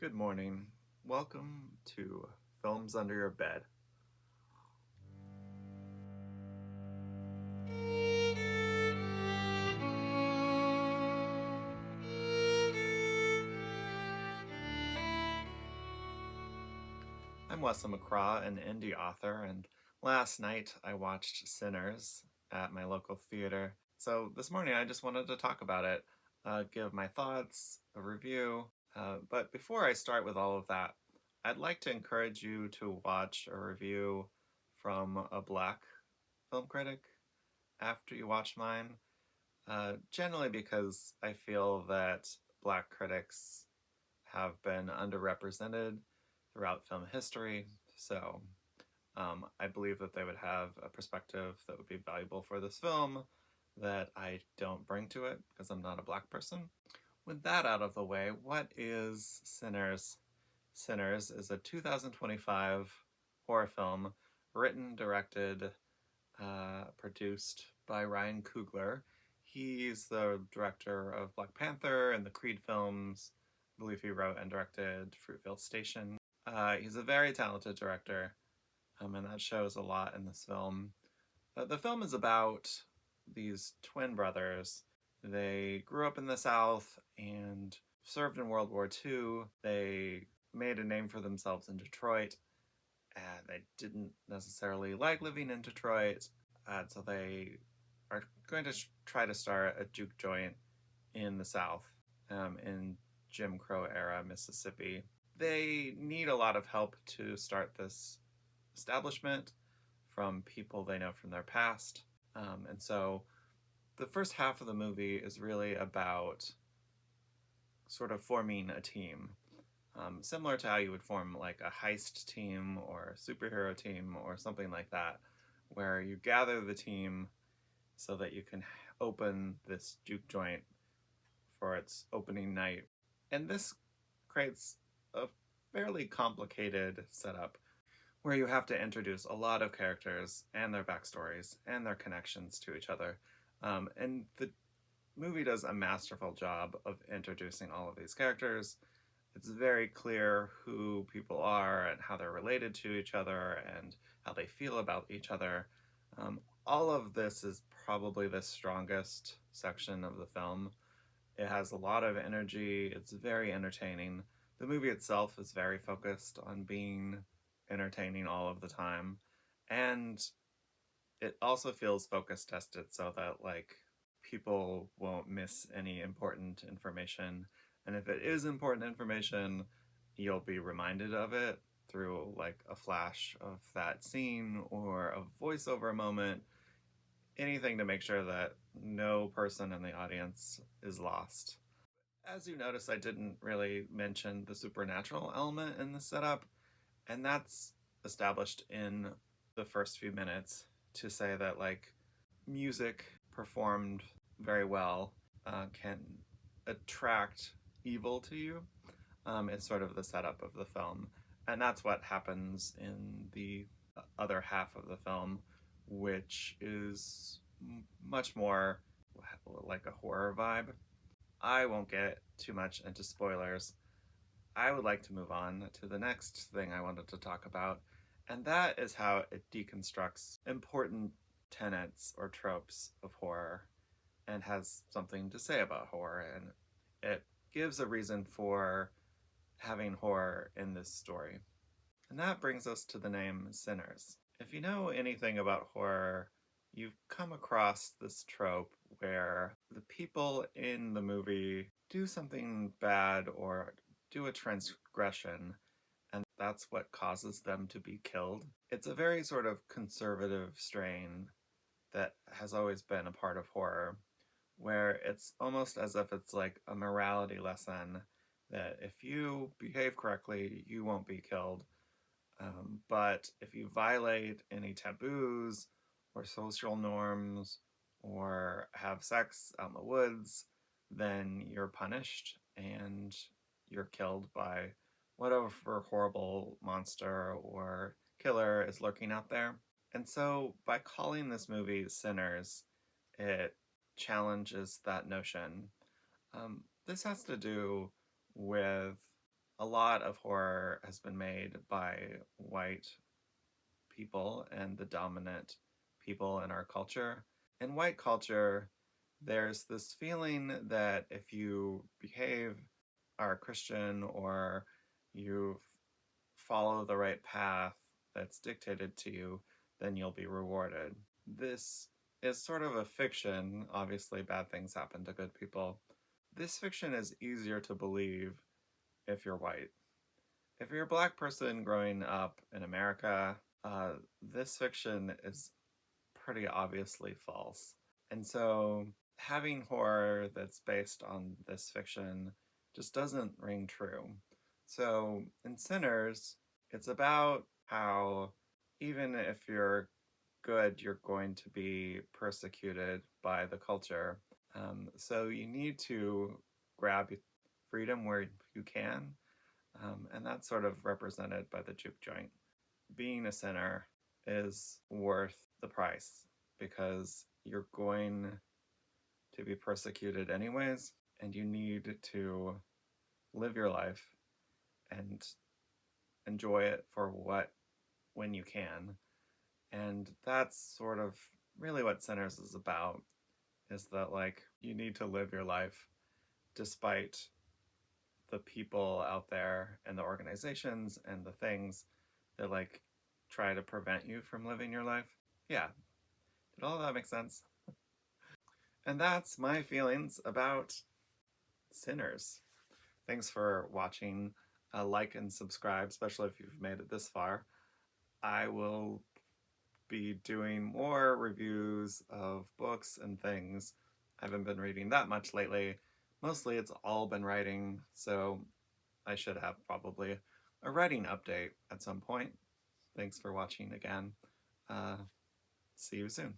Good morning. Welcome to Films Under Your Bed. I'm Wesley McCraw, an indie author, and last night I watched Sinners at my local theater. So this morning I just wanted to talk about it, give my thoughts, a review. But before I start with all of that, I'd like to encourage you to watch a review from a Black film critic after you watch mine. Generally because I feel that Black critics have been underrepresented throughout film history, so I believe that they would have a perspective that would be valuable for this film that I don't bring to it because I'm not a Black person. With that out of the way, what is Sinners? Sinners is a 2025 horror film written, directed, produced by Ryan Coogler. He's the director of Black Panther and the Creed films. I believe he wrote and directed Fruitvale Station. He's a very talented director, and that shows a lot in this film. The film is about these twin brothers. They grew up in the South and served in World War II. They made a name for themselves in Detroit, and they didn't necessarily like living in Detroit, so they are going to try to start a juke joint in the South, in Jim Crow era Mississippi. They need a lot of help to start this establishment from people they know from their past. And so the first half of the movie is really about sort of forming a team, similar to how you would form like a heist team or a superhero team or something like that, where you gather the team so that you can open this juke joint for its opening night. And this creates a fairly complicated setup where you have to introduce a lot of characters and their backstories and their connections to each other. And the movie does a masterful job of introducing all of these characters. It's very clear who people are and how they're related to each other and how they feel about each other. All of this is probably the strongest section of the film. It has a lot of energy. It's very entertaining. The movie itself is very focused on being entertaining all of the time. And it also feels focus tested so that like people won't miss any important information. And if it is important information, you'll be reminded of it through like a flash of that scene or a voiceover moment, anything to make sure that no person in the audience is lost. As you notice, I didn't really mention the supernatural element in the setup, and that's established in the first few minutes to say that like music performed very well can attract evil to you. It's sort of the setup of the film, and that's what happens in the other half of the film, which is much more like a horror vibe. I won't get too much into spoilers. I would like to move on to the next thing I wanted to talk about, and that is how it deconstructs important tenets or tropes of horror and has something to say about horror, and it gives a reason for having horror in this story. And that brings us to the name Sinners. If you know anything about horror, you've come across this trope where the people in the movie do something bad or do a transgression, and that's what causes them to be killed. It's a very sort of conservative strain that has always been a part of horror, where it's almost as if it's like a morality lesson that if you behave correctly, you won't be killed. But if you violate any taboos or social norms or have sex out in the woods, then you're punished and you're killed by whatever horrible monster or killer is lurking out there. And so by calling this movie Sinners, it challenges that notion. This has to do with a lot of horror has been made by white people and the dominant people in our culture. In white culture, there's this feeling that if you behave, are Christian, or you follow the right path that's dictated to you, then you'll be rewarded. This is sort of a fiction. Obviously, bad things happen to good people. This fiction is easier to believe if you're white. If you're a black person growing up in America, this fiction is pretty obviously false. And so having horror that's based on this fiction just doesn't ring true. So in Sinners, it's about how even if you're good, you're going to be persecuted by the culture. So you need to grab freedom where you can. And that's sort of represented by the juke joint. Being a sinner is worth the price because you're going to be persecuted anyways, and you need to live your life and enjoy it for when you can. And that's sort of really what Sinners is about, is that like you need to live your life despite the people out there and the organizations and the things that like try to prevent you from living your life. Yeah. Did all of that make sense? And that's my feelings about Sinners. Thanks for watching. Like and subscribe, especially if you've made it this far. I will be doing more reviews of books and things. I haven't been reading that much lately. Mostly it's all been writing, so I should have probably a writing update at some point. Thanks for watching again. See you soon.